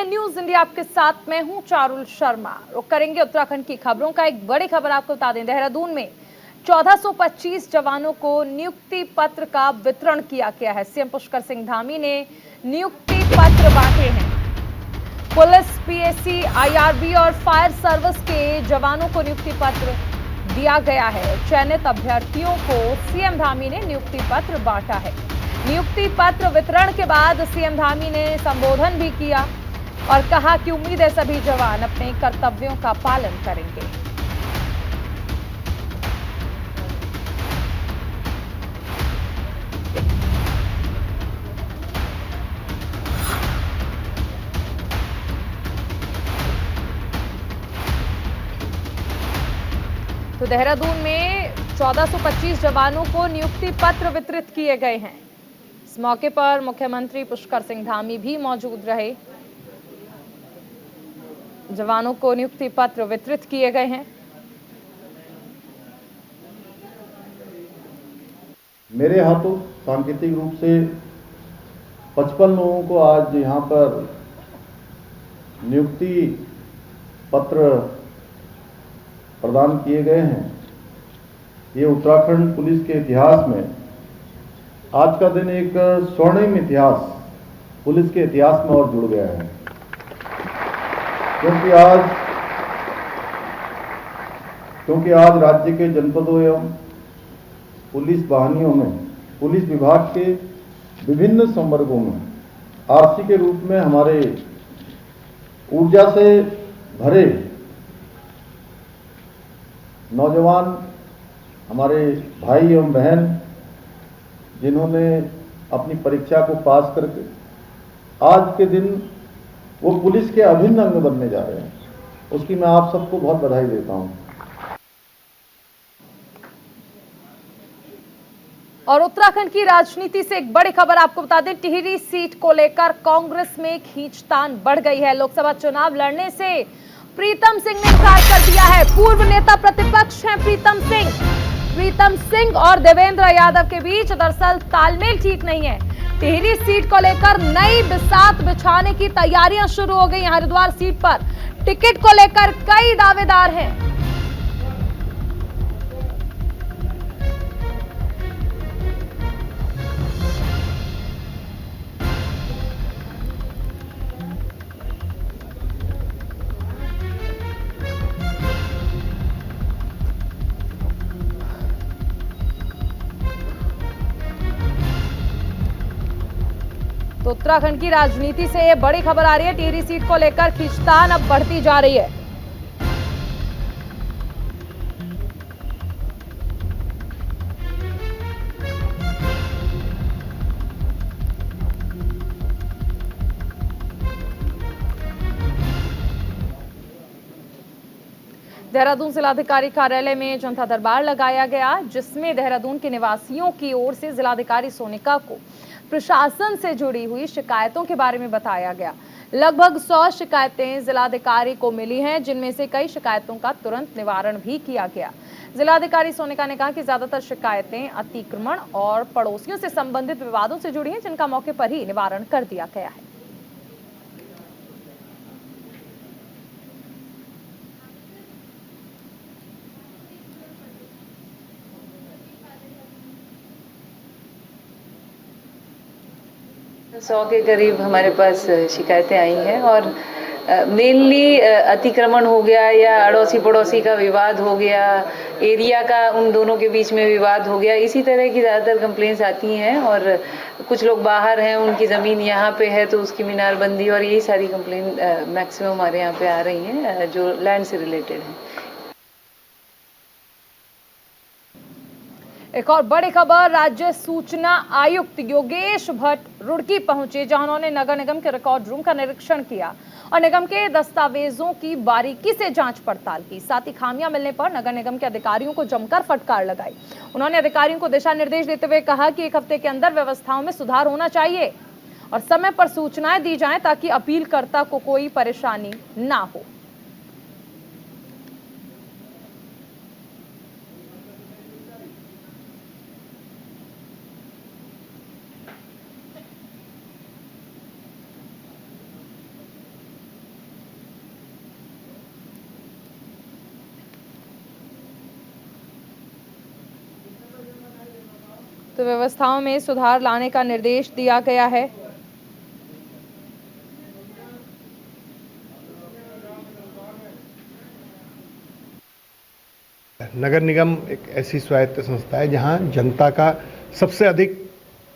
News India आपके साथ मैं हूं चारुल शर्मा। रुक करेंगे उत्तराखंड की खबरों का। एक बड़ी खबर आपको बता दें, देहरादून में 1425 जवानों को नियुक्ति पत्र का वितरण किया गया है। सीएम पुष्कर सिंह धामी ने नियुक्ति पत्र बांटे हैं। पुलिस, पीएसी, आईआरबी और फायर सर्विस के जवानों को नियुक्ति पत्र दिया गया है। चयनित अभ्यर्थियों को सीएम धामी ने नियुक्ति पत्र बांटा है। नियुक्ति पत्र वितरण के बाद सीएम धामी ने संबोधन भी किया और कहा कि उम्मीद है सभी जवान अपने कर्तव्यों का पालन करेंगे। तो देहरादून में 1425 जवानों को नियुक्ति पत्र वितरित किए गए हैं। इस मौके पर मुख्यमंत्री पुष्कर सिंह धामी भी मौजूद रहे। जवानों को नियुक्ति पत्र वितरित किए गए हैं। मेरे हाथों सांकेतिक रूप से 55 लोगों को आज यहाँ पर नियुक्ति पत्र प्रदान किए गए हैं। ये उत्तराखंड पुलिस के इतिहास में आज का दिन एक स्वर्णिम इतिहास पुलिस के इतिहास में और जुड़ गया है, क्योंकि आज राज्य के जनपदों एवं पुलिस वाहिनियों में पुलिस विभाग के विभिन्न संवर्गों में आरसी के रूप में हमारे ऊर्जा से भरे नौजवान, हमारे भाई एवं बहन जिन्होंने अपनी परीक्षा को पास करके आज के दिन वो पुलिस के अभिन्न अंग बनने जा रहे हैं, उसकी मैं आप सबको बहुत बधाई देता हूं। और उत्तराखंड की राजनीति से एक बड़ी खबर आपको बता दें, टिहरी सीट को लेकर कांग्रेस में खींचतान बढ़ गई है। लोकसभा चुनाव लड़ने से प्रीतम सिंह ने इनकार कर दिया है। पूर्व नेता प्रतिपक्ष हैं प्रीतम सिंह और देवेंद्र यादव के बीच दरअसल तालमेल ठीक नहीं है। टिहरी सीट को लेकर नई बिसात बिछाने की तैयारियां शुरू हो गई। हरिद्वार सीट पर टिकट को लेकर कई दावेदार हैं। तो उत्तराखंड की राजनीति से ये बड़ी खबर आ रही है, टिहरी सीट को लेकर खींचतान अब बढ़ती जा रही है। देहरादून जिलाधिकारी कार्यालय में जनता दरबार लगाया गया, जिसमें देहरादून के निवासियों की ओर से जिलाधिकारी सोनिका को प्रशासन से जुड़ी हुई शिकायतों के बारे में बताया गया। लगभग 100 शिकायतें जिलाधिकारी को मिली हैं, जिनमें से कई शिकायतों का तुरंत निवारण भी किया गया। जिलाधिकारी सोनिका ने कहा कि ज्यादातर शिकायतें अतिक्रमण और पड़ोसियों से संबंधित विवादों से जुड़ी हैं, जिनका मौके पर ही निवारण कर दिया गया है। सौ के करीब हमारे पास शिकायतें आई हैं और मेनली अतिक्रमण हो गया या अड़ोसी पड़ोसी का विवाद हो गया, एरिया का उन दोनों के बीच में विवाद हो गया, इसी तरह की ज़्यादातर कंप्लेंट्स आती हैं। और कुछ लोग बाहर हैं, उनकी ज़मीन यहाँ पे है तो उसकी मीनारबंदी और यही सारी कंप्लेंट मैक्सिमम हमारे यहाँ पे आ रही हैं जो लैंड से रिलेटेड हैं। एक और बड़ी खबर, राज्य सूचना आयुक्त योगेश भट्ट रुड़की पहुंचे, जहां उन्होंने नगर निगम के रिकॉर्ड रूम का निरीक्षण किया और निगम के दस्तावेजों की बारीकी से जांच पड़ताल की। साथ ही खामियां मिलने पर नगर निगम के अधिकारियों को जमकर फटकार लगाई। उन्होंने अधिकारियों को दिशा निर्देश देते हुए कहा कि 1 हफ्ते के अंदर व्यवस्थाओं में सुधार होना चाहिए और समय पर सूचनाएं दी जाएं ताकि अपीलकर्ता को कोई परेशानी ना हो। तो व्यवस्थाओं में सुधार लाने का निर्देश दिया गया है। नगर निगम एक ऐसी स्वायत्त संस्था है जहां जनता का सबसे अधिक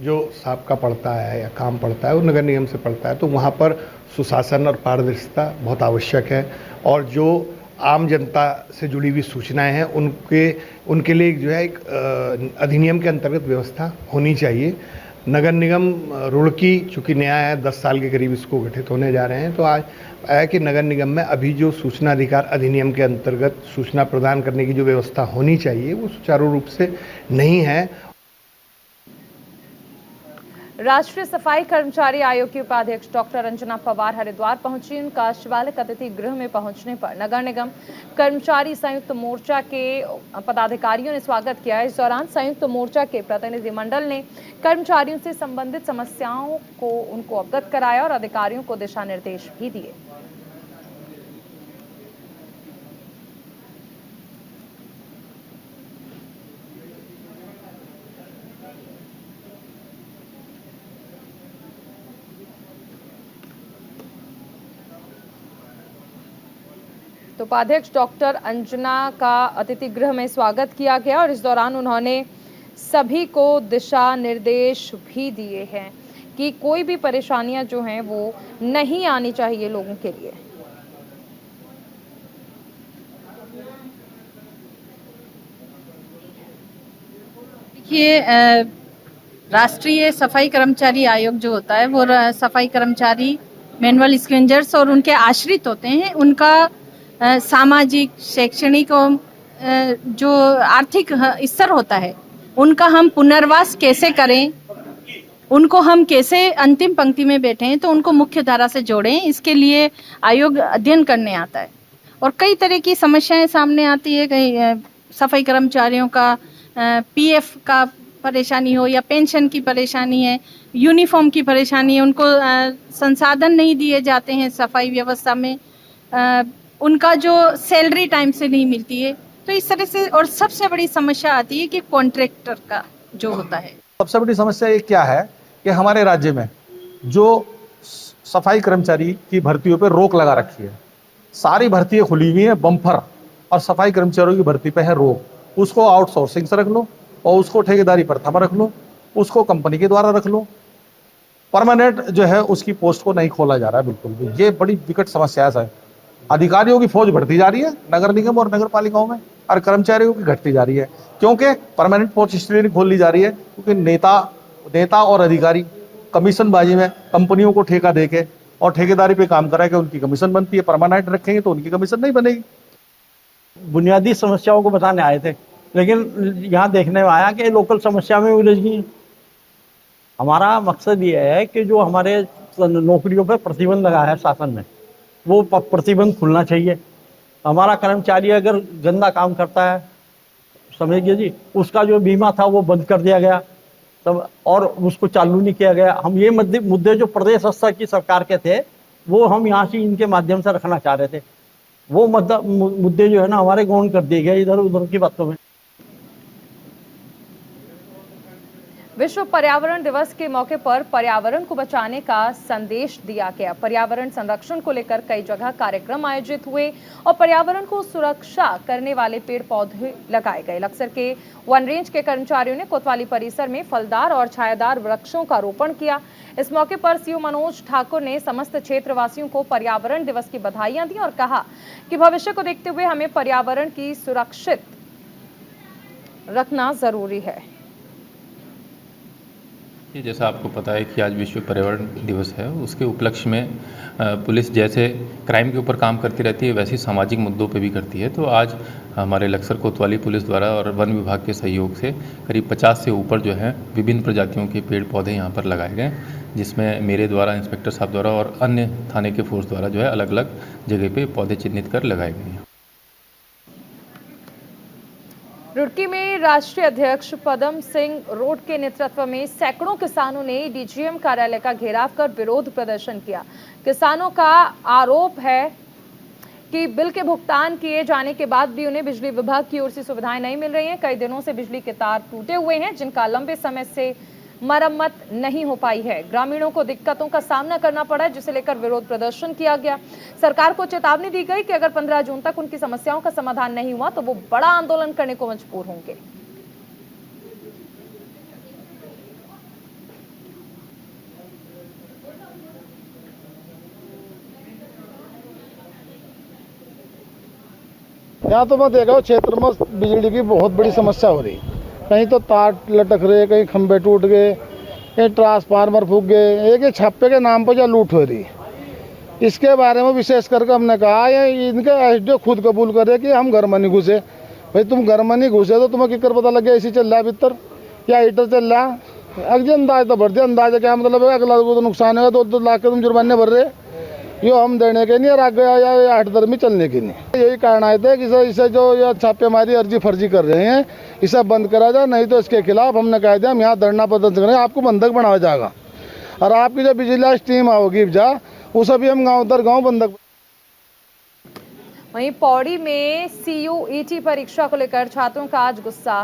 जो साबका पड़ता है या काम पड़ता है वो नगर निगम से पड़ता है, तो वहाँ पर सुशासन और पारदर्शिता बहुत आवश्यक है। और जो आम जनता से जुड़ी हुई सूचनाएं हैं उनके लिए जो है एक अधिनियम के अंतर्गत व्यवस्था होनी चाहिए। नगर निगम रुड़की चूँकि नया है, 10 साल के करीब इसको गठित होने जा रहे हैं, तो आज है कि नगर निगम में अभी जो सूचना अधिकार अधिनियम के अंतर्गत सूचना प्रदान करने की जो व्यवस्था होनी चाहिए वो सुचारू रूप से नहीं है। राष्ट्रीय सफाई कर्मचारी आयोग की उपाध्यक्ष डॉक्टर अंजना पवार हरिद्वार पहुंची। उनका शिवालिक अतिथि गृह में पहुंचने पर नगर निगम कर्मचारी संयुक्त मोर्चा के पदाधिकारियों ने स्वागत किया। इस दौरान संयुक्त मोर्चा के प्रतिनिधिमंडल ने कर्मचारियों से संबंधित समस्याओं को उनको अवगत कराया और अधिकारियों को दिशा निर्देश भी दिए। तो उपाध्यक्ष डॉक्टर अंजना का अतिथि गृह में स्वागत किया गया और इस दौरान उन्होंने सभी को दिशा निर्देश भी दिए हैं कि कोई भी परेशानियां जो हैं वो नहीं आनी चाहिए लोगों के लिए। देखिए, राष्ट्रीय सफाई कर्मचारी आयोग जो होता है वो सफाई कर्मचारी, मैनुअल स्क्वेंजर्स और उनके आश्रित होते हैं। उनका सामाजिक, शैक्षणिक और जो आर्थिक स्तर होता है उनका हम पुनर्वास कैसे करें, उनको हम कैसे अंतिम पंक्ति में बैठें तो उनको मुख्य धारा से जोड़ें, इसके लिए आयोग अध्ययन करने आता है। और कई तरह की समस्याएं सामने आती है। कई सफाई कर्मचारियों का पीएफ का परेशानी हो या पेंशन की परेशानी है, यूनिफॉर्म की परेशानी है, उनको संसाधन नहीं दिए जाते हैं सफाई व्यवस्था में, उनका जो सैलरी टाइम से नहीं मिलती है, तो इस तरह से। और सबसे बड़ी समस्या आती है कि कॉन्ट्रैक्टर का जो होता है। सबसे बड़ी समस्या ये क्या है कि हमारे राज्य में जो सफाई कर्मचारी की भर्तियों पर रोक लगा रखी है, सारी भर्तियां खुली हुई हैं बम्पर, और सफाई कर्मचारियों की भर्ती पे है रोक। उसको आउटसोर्सिंग से रख लो और उसको ठेकेदारी प्रथा में रख लो, उसको कंपनी के द्वारा रख लो, परमानेंट जो है उसकी पोस्ट को नहीं खोला जा रहा है बिल्कुल भी। ये बड़ी विकट समस्या है। अधिकारियों की फौज बढ़ती जा रही है नगर निगम और नगर पालिकाओं में, और कर्मचारियों की घटती जा रही है, क्योंकि परमानेंट पोस्ट इसलिए नहीं खोल ली जा रही है क्योंकि नेता और अधिकारी कमीशनबाजी में कंपनियों को ठेका देके और ठेकेदारी पे काम करा के उनकी कमीशन बनती है। परमानेंट रखेंगे तो उनकी कमीशन नहीं बनेगी। बुनियादी समस्याओं को बताने आए थे, लेकिन यहाँ देखने में आया कि लोकल समस्या में उलझ गई। हमारा मकसद ये है कि जो हमारे नौकरियों पर प्रतिबंध लगा है शासन ने, वो प्रतिबंध खुलना चाहिए। हमारा कर्मचारी अगर गंदा काम करता है, समझिए जी, उसका जो बीमा था वो बंद कर दिया गया तब, और उसको चालू नहीं किया गया। हम ये मुद्दे जो प्रदेश स्तर की सरकार के थे वो हम यहाँ से इनके माध्यम से रखना चाह रहे थे। वो मुद्दे जो है ना हमारे गौण कर दिए गए इधर उधर की बातों में। विश्व पर्यावरण दिवस के मौके पर पर्यावरण को बचाने का संदेश दिया गया। पर्यावरण संरक्षण को लेकर कई जगह कार्यक्रम आयोजित हुए और पर्यावरण को सुरक्षा करने वाले पेड़ पौधे लगाए गए। लक्सर के वन रेंज के कर्मचारियों ने कोतवाली परिसर में फलदार और छायादार वृक्षों का रोपण किया। इस मौके पर सीओ मनोज ठाकुर ने समस्त क्षेत्रवासियों को पर्यावरण दिवस की बधाइयां दी और कहा कि भविष्य को देखते हुए हमें पर्यावरण की सुरक्षित रखना जरूरी है। जैसा आपको पता है कि आज विश्व पर्यावरण दिवस है, उसके उपलक्ष्य में पुलिस जैसे क्राइम के ऊपर काम करती रहती है वैसे सामाजिक मुद्दों पे भी करती है। तो आज हमारे लक्सर कोतवाली पुलिस द्वारा और वन विभाग के सहयोग से करीब 50 से ऊपर जो है विभिन्न प्रजातियों के पेड़ पौधे यहाँ पर लगाए गए, जिसमें मेरे द्वारा, इंस्पेक्टर साहब द्वारा और अन्य थाने के फोर्स द्वारा जो है अलग अलग जगह पे पौधे चिन्हित कर लगाए गए हैं। रुड़की में राष्ट्रीय अध्यक्ष पदम सिंह रोड के नेतृत्व में सैकड़ों किसानों ने डीजीएम कार्यालय का घेराव कर विरोध प्रदर्शन किया। किसानों का आरोप है कि बिल के भुगतान किए जाने के बाद भी उन्हें बिजली विभाग की ओर से सुविधाएं नहीं मिल रही हैं। कई दिनों से बिजली के तार टूटे हुए हैं, जिनका लंबे समय से मरम्मत नहीं हो पाई है। ग्रामीणों को दिक्कतों का सामना करना पड़ा, जिसे लेकर विरोध प्रदर्शन किया गया। सरकार को चेतावनी दी गई कि अगर 15 जून तक उनकी समस्याओं का समाधान नहीं हुआ तो वो बड़ा आंदोलन करने को मजबूर होंगे। यहाँ तो मैं देखा हूँ क्षेत्र में बिजली की बहुत बड़ी समस्या हो रही। कहीं तो तार लटक रहे, कहीं खंभे टूट गए, कहीं ट्रांसफार्मर फूक गए। एक छापे के नाम पर जो लूट हो रही, इसके बारे में विशेष करके हमने कहा है, इनके एसडीओ खुद कबूल करे कि हम घर में नहीं घुसे। भाई तुम घर में नहीं घुसे तो तुम्हें किकर पता लग गया एसी चल रहा है भीतर या हीटर चल रहा है। अगले अंदाज तो भर दिया, अंदाजा क्या मतलब है, अगला को तो नुकसान होगा, 2-2 लाख के तुम जुर्माने भर रहे, यो हम देने के नहीं और आगे या 8 दर में चलने के नहीं। यही कारण आए थे कि इसे जो ये छापेमारी अर्जी फर्जी कर रहे हैं, इसे बंद करा जाए, नहीं तो इसके खिलाफ हमने कह दिया हम यहाँ धरना प्रदर्शन करेंगे, आपको बंधक बनाया जाएगा और आपकी जो बिजली स्टीम होगी जा उसे भी हम गाँव दर गाँव बंधक। वहीं पौड़ी में CUET परीक्षा को लेकर छात्रों का आज गुस्सा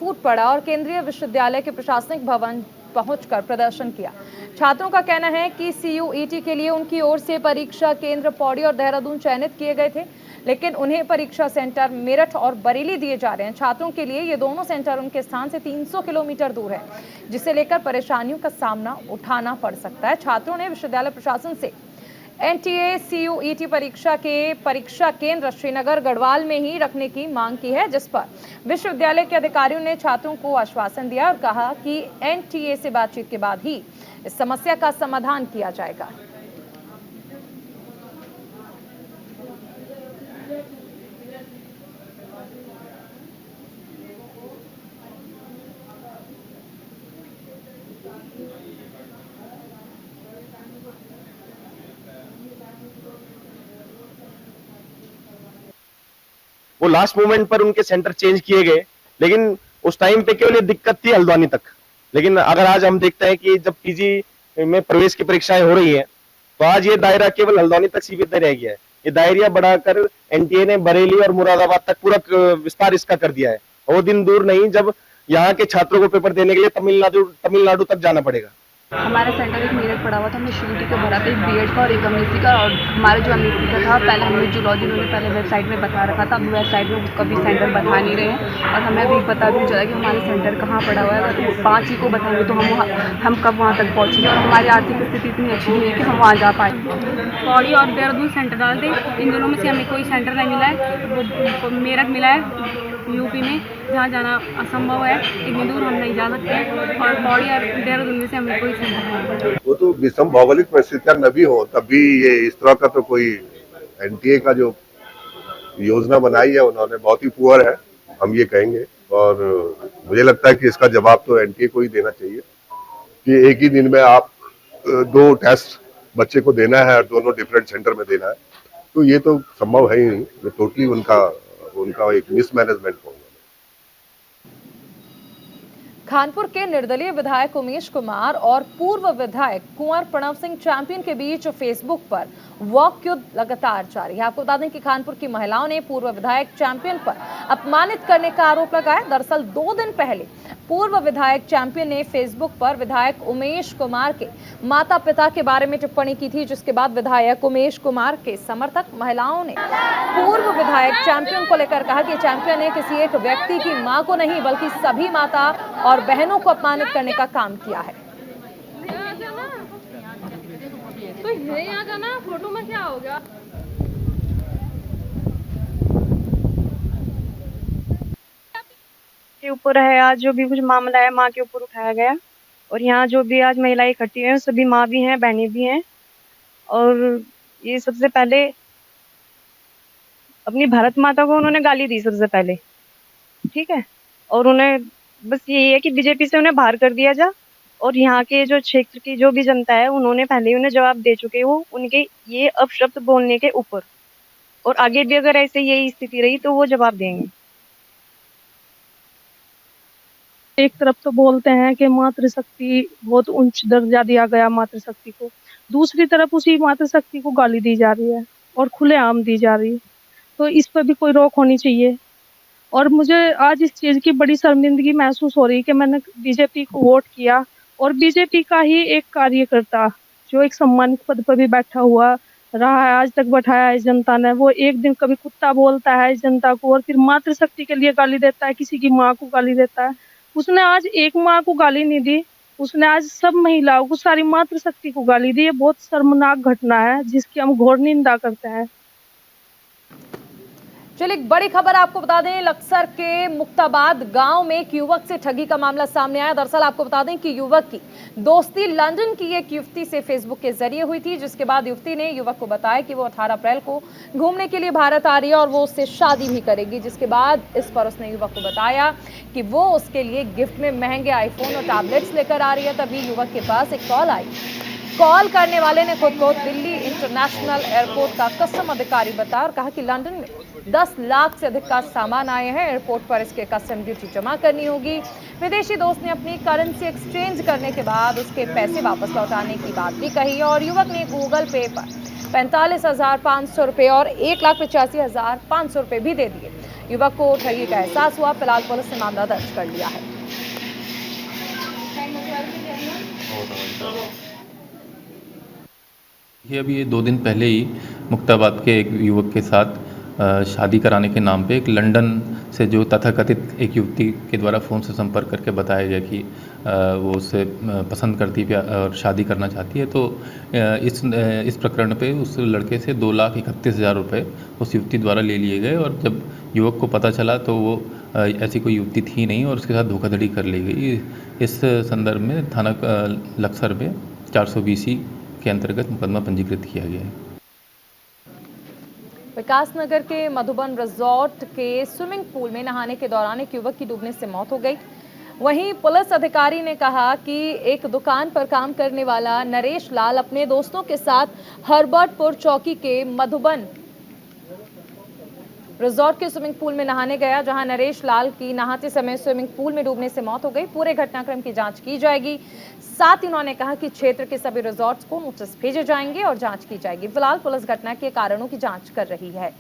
फूट पड़ा और केंद्रीय विश्वविद्यालय के प्रशासनिक भवन पहुंचकर प्रदर्शन किया। छात्रों का कहना है कि CUET के लिए उनकी ओर से परीक्षा केंद्र पौड़ी और देहरादून चयनित किए गए थे, लेकिन उन्हें परीक्षा सेंटर मेरठ और बरेली दिए जा रहे हैं। छात्रों के लिए ये दोनों सेंटर उनके स्थान से 300 किलोमीटर दूर है, जिसे लेकर परेशानियों का सामना उठाना पड़ सकता है। छात्रों ने विश्वविद्यालय प्रशासन से NTA CUET परीक्षा के परीक्षा केंद्र श्रीनगर गढ़वाल में ही रखने की मांग की है, जिस पर विश्वविद्यालय के अधिकारियों ने छात्रों को आश्वासन दिया और कहा कि NTA से बातचीत के बाद ही इस समस्या का समाधान किया जाएगा। वो लास्ट मोमेंट पर उनके सेंटर चेंज किए गए, लेकिन उस टाइम पे केवल ये दिक्कत थी हल्द्वानी तक। लेकिन अगर आज हम देखते हैं कि जब पीजी में प्रवेश की परीक्षाएं हो रही हैं, तो आज ये दायरा केवल हल्द्वानी तक सीमित रह गया है। ये दायरा बढ़ाकर NTA ने बरेली और मुरादाबाद तक पूरा विस्तार इसका कर दिया है। वो दिन दूर नहीं जब यहाँ के छात्रों को पेपर देने के लिए तमिलनाडु तक जाना पड़ेगा। हमारा सेंटर एक मेरठ पड़ा हुआ था, हमने CUET का भरा था, एक BEd का और एक MSc का। और हमारा जो MSc का था, पहले हमें जूलॉजी उन्होंने पहले वेबसाइट में बता रखा था, अब वेबसाइट में उसका भी सेंटर बता नहीं रहे हैं और हमें अभी पता भी चला कि हमारा सेंटर कहाँ पड़ा हुआ है। अगर तो 5 ही को बताएंगे तो हम कब वहाँ तक पहुँचेंगे और हमारी आर्थिक स्थिति इतनी अच्छी नहीं है कि हम वहाँ जा पाएँ। पौड़ी और देहरादून सेंटर डाल दें, इन दोनों में से हमें कोई सेंटर नहीं मिला है। वो मेरठ मिला है UP में, जहाँ जाना असंभव है, इतनी दूर हम नहीं जा सकते हैं और पौड़ी और देहरादून में से हमें कोई सेंटर नहीं है। वो तो विषम भौगोलिक परिस्थितियां न भी हो, तब भी ये इस तरह का तो कोई NTA का जो योजना बनाई है उन्होंने बहुत ही पुअर है, हम ये कहेंगे। और मुझे लगता है कि इसका जवाब तो NTA को ही देना चाहिए कि एक ही दिन में आप 2 टेस्ट बच्चे को देना है और दोनों डिफरेंट सेंटर में देना है, तो ये तो संभव है ही नहीं। ये टोटली उनका एक मिसमैनेजमेंट होगा। कानपुर के निर्दलीय विधायक उमेश कुमार और पूर्व विधायक कुंवर प्रणव सिंह चैंपियन के बीच फेसबुक पर वॉक युद्ध लगातार जारी है। आपको बता दें कि कानपुर की महिलाओं ने पूर्व विधायक चैंपियन पर अपमानित करने का आरोप लगाया। दरअसल 2 दिन पहले पूर्व विधायक चैंपियन ने फेसबुक पर विधायक उमेश कुमार के माता पिता के बारे में टिप्पणी की थी, जिसके बाद विधायक उमेश कुमार के समर्थक महिलाओं ने पूर्व विधायक चैंपियन को लेकर कहा कि चैंपियन ने किसी एक व्यक्ति की मां को नहीं बल्कि सभी माता और बहनों को अपमानित करने का काम किया है। तो यहाँ जाना, फोटो में क्या हो गया? के ऊपर है आज जो भी कुछ मामला है, माँ के ऊपर उठाया गया और यहाँ जो भी आज महिलाएं इकट्ठी हैं सभी माँ भी हैं, बहनें भी हैं। और ये सबसे पहले अपनी भारत माता को उन्होंने गाली दी सबसे पहले, ठीक है, और उन्हें बस यही है कि बीजेपी से उन्हें बाहर कर दिया जा। और यहाँ के जो क्षेत्र की जो भी जनता है उन्होंने पहले ही उन्हें जवाब दे चुके हो उनके ये अपशब्द बोलने के ऊपर, और आगे भी अगर ऐसे यही स्थिति रही तो वो जवाब देंगे। एक तरफ तो बोलते हैं कि मातृशक्ति बहुत उच्च दर्जा दिया गया मातृशक्ति को, दूसरी तरफ उसी मातृशक्ति को गाली दी जा रही है। और खुलेआम दी जा रही है। तो इस पर भी कोई रोक होनी चाहिए। और मुझे आज इस चीज़ की बड़ी शर्मिंदगी महसूस हो रही है कि मैंने बीजेपी को वोट किया और बीजेपी का ही एक कार्यकर्ता जो एक सम्मानित पद पर भी बैठा हुआ रहा है, आज तक बैठाया है जनता ने, वो एक दिन कभी कुत्ता बोलता है जनता को और फिर मातृशक्ति के लिए गाली देता है, किसी की माँ को गाली देता है। उसने आज एक माँ को गाली नहीं दी, उसने आज सब महिलाओं को, सारी मातृशक्ति को गाली दी। ये बहुत शर्मनाक घटना है जिसकी हम घोर निंदा करते हैं। चलिए एक बड़ी खबर आपको बता दें, लक्सर के मुक्ताबाद गांव में एक युवक से ठगी का मामला सामने आया। दरअसल आपको बता दें कि युवक की दोस्ती लंदन की एक युवती से फेसबुक के जरिए हुई थी, जिसके बाद युवती ने युवक को बताया कि वो 18 अप्रैल को घूमने के लिए भारत आ रही है और वो उससे शादी भी करेगी। जिसके बाद इस पर उसने युवक को बताया कि वो उसके लिए गिफ्ट में महंगे आईफोन और टैबलेट्स लेकर आ रही है। तभी युवक के पास एक कॉल आई। कॉल करने वाले ने खुद को दिल्ली इंटरनेशनल एयरपोर्ट का कस्टम अधिकारी बताया और कहा कि लंदन में 10 लाख से अधिक का सामान आए हैं, एयरपोर्ट पर इसके कस्टम ड्यूटी जमा करनी होगी। विदेशी दोस्त ने अपनी करेंसी एक्सचेंज करने के बाद उसके पैसे वापस लौटाने की बात भी कही और युवक ने गूगल पे पर 45,500 रुपये और 1,85,500 रुपये भी दे दिए। युवक को ठगी का एहसास हुआ। फिलहाल पुलिस ने मामला दर्ज कर लिया है। ये अभी ये 2 दिन पहले ही मुक्ताबाद के एक युवक के साथ शादी कराने के नाम पे एक लंदन से जो तथाकथित एक युवती के द्वारा फ़ोन से संपर्क करके बताया गया कि वो उससे पसंद करती है और शादी करना चाहती है। तो इस प्रकरण पे उस लड़के से 2,31,000 रुपये उस युवती द्वारा ले लिए गए और जब युवक को पता चला तो वो ऐसी कोई युवती थी नहीं और उसके साथ धोखाधड़ी कर ली गई। इस संदर्भ में थाना लक्सर में 420 के अंतर्गत मुकदमा पंजीकृत किया गया है। विकासनगर के मधुबन रिजॉर्ट के स्विमिंग पूल में नहाने के दौरान एक युवक की डूबने से मौत हो गई। वहीं पुलिस अधिकारी ने कहा कि एक दुकान पर काम करने वाला नरेश लाल अपने दोस्तों के साथ हर्बर्टपुर चौकी के मधुबन रिजॉर्ट के स्विमिंग पूल में नहाने गया, जहां नरेश लाल की नहाते समय स्विमिंग पूल में डूबने से मौत हो गई। पूरे घटनाक्रम की जांच की जाएगी। साथ ही उन्होंने कहा कि क्षेत्र के सभी रिजॉर्ट्स को नोटिस भेजे जाएंगे और जांच की जाएगी। फिलहाल पुलिस घटना के कारणों की जांच कर रही है।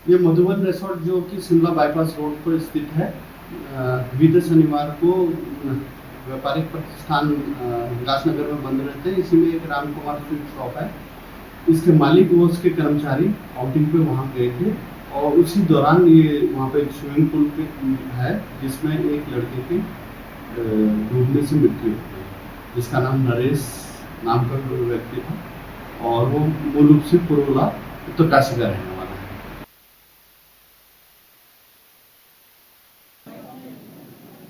ये मधुबन रिसोर्ट जो कि शिमला बाईपास रोड पर स्थित है, बीते शनिवार को व्यापारिक प्रतिष्ठान विकासनगर में बंद रहते हैं। इसी में एक राम कुमार स्वीट शॉप है। इसके मालिक व उसके कर्मचारी आउटिंग पे वहाँ गए थे और उसी दौरान ये वहाँ पे एक स्विमिंग पूल पे है जिसमें एक लड़के की डूबने से मृत्यु हो गई, जिसका नाम नरेश नाम का व्यक्ति था और वो मूल रूप से पुरोला उत्तरकाशी का रहने वाला।